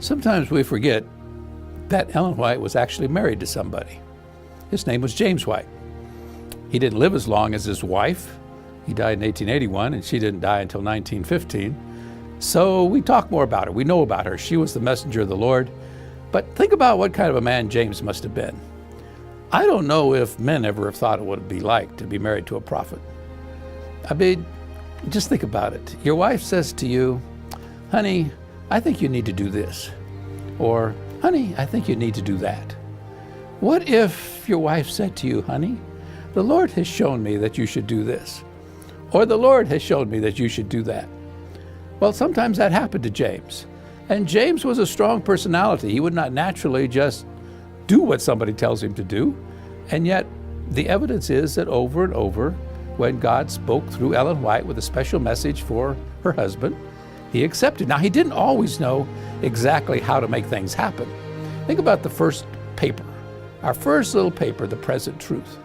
Sometimes we forget that Ellen White was actually married to somebody. His name was James White. He didn't live as long as his wife. He died in 1881, and she didn't die until 1915. So we talk more about her. We know about her. She was the messenger of the Lord. But think about what kind of a man James must have been. I don't know if men ever have thought what it would be like to be married to a prophet. I mean, just think about it. Your wife says to you, honey, I think you need to do this. Or, honey, I think you need to do that. What if your wife said to you, honey, the Lord has shown me that you should do this. Or the Lord has shown me that you should do that. Well, sometimes that happened to James. And James was a strong personality. He would not naturally just do what somebody tells him to do. And yet, the evidence is that over and over, when God spoke through Ellen White with a special message for her husband, he accepted. Now, he didn't always know exactly how to make things happen. Think about the first paper, our first little paper, The Present Truth.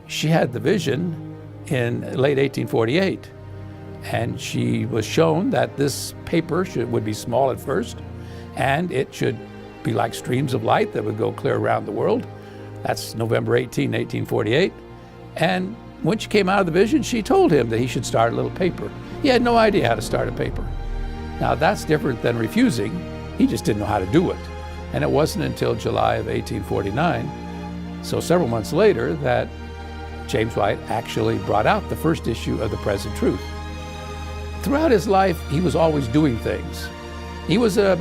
She had the vision in late 1848, and she was shown that this paper would be small at first, and it should be like streams of light that would go clear around the world. That's November 18, 1848. And when she came out of the vision, she told him that he should start a little paper. He had no idea how to start a paper. Now, that's different than refusing. He just didn't know how to do it. And it wasn't until July of 1849, so several months later, that James White actually brought out the first issue of The Present Truth. Throughout his life, he was always doing things. He was a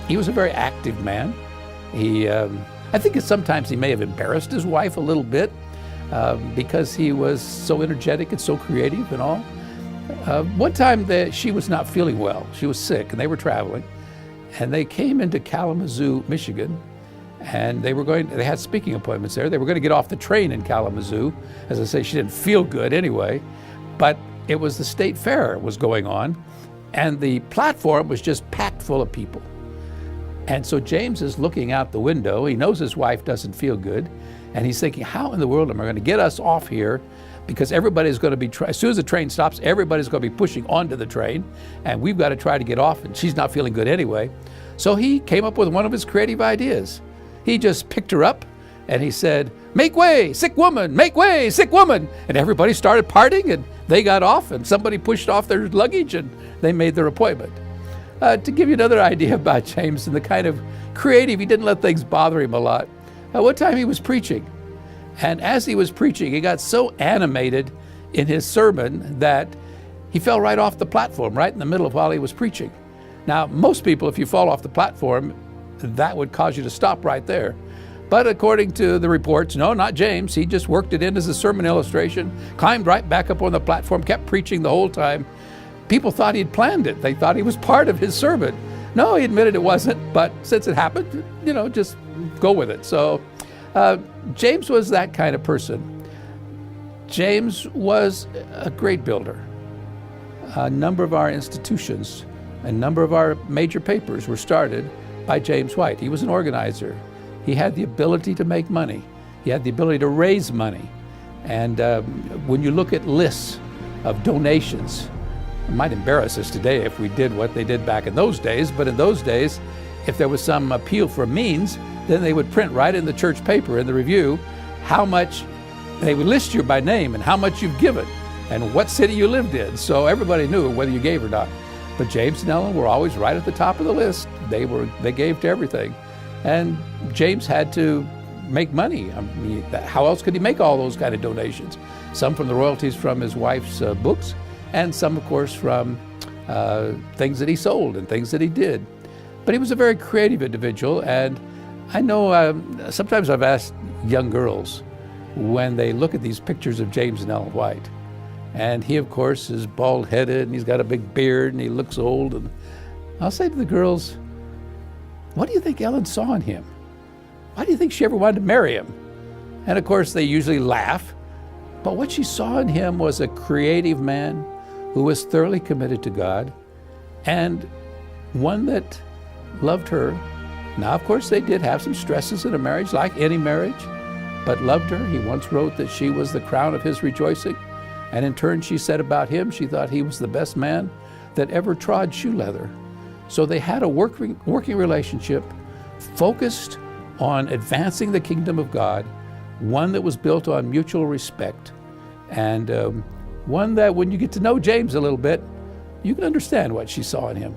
very active man. I think that sometimes he may have embarrassed his wife a little bit because he was so energetic and so creative and all. One time she was not feeling well. She was sick, and they were traveling. And they came into Kalamazoo, Michigan, and they had speaking appointments there. They were going to get off the train in Kalamazoo. As I say, she didn't feel good anyway, but it was the state fair was going on, and the platform was just packed full of people. And so James is looking out the window. He knows his wife doesn't feel good, and he's thinking, how in the world am I going to get us off here? Because everybody's going to be, as soon as the train stops, everybody's going to be pushing onto the train, and we've got to try to get off, and she's not feeling good anyway. So he came up with one of his creative ideas. He just picked her up, and he said, make way, sick woman, make way, sick woman. And everybody started parting, and they got off, and somebody pushed off their luggage, and they made their appointment. To give you another idea about James and the kind of creative, he didn't let things bother him a lot. One time he was preaching, and as he was preaching, he got so animated in his sermon that he fell right off the platform, right in the middle of while he was preaching. Now, most people, if you fall off the platform, that would cause you to stop right there. But according to the reports, no, not James. He just worked it in as a sermon illustration, climbed right back up on the platform, kept preaching the whole time. People thought he'd planned it. They thought he was part of his sermon. No, he admitted it wasn't, but since it happened, just go with it. So James was that kind of person. James was a great builder. A number of our institutions, a number of our major papers were started by James White. He was an organizer. He had the ability to make money. He had the ability to raise money. And when you look at lists of donations, it might embarrass us today if we did what they did back in those days, but in those days, if there was some appeal for means, then they would print right in the church paper, in the review, how much, they would list you by name and how much you've given and what city you lived in. So everybody knew whether you gave or not. But James and Ellen were always right at the top of the list. They gave to everything. And James had to make money. I mean, how else could he make all those kind of donations? Some from the royalties from his wife's books, and some, of course, from things that he sold and things that he did. But he was a very creative individual, and I know sometimes I've asked young girls when they look at these pictures of James and Ellen White, and he, of course, is bald-headed, and he's got a big beard, and he looks old, and I'll say to the girls, what do you think Ellen saw in him? Why do you think she ever wanted to marry him? And of course, they usually laugh, but what she saw in him was a creative man who was thoroughly committed to God, and one that loved her. Now, of course, they did have some stresses in a marriage, like any marriage, but loved her. He once wrote that she was the crown of his rejoicing, and in turn she said about him, she thought he was the best man that ever trod shoe leather. So they had a working relationship focused on advancing the kingdom of God, one that was built on mutual respect, and one that when you get to know James a little bit, you can understand what she saw in him.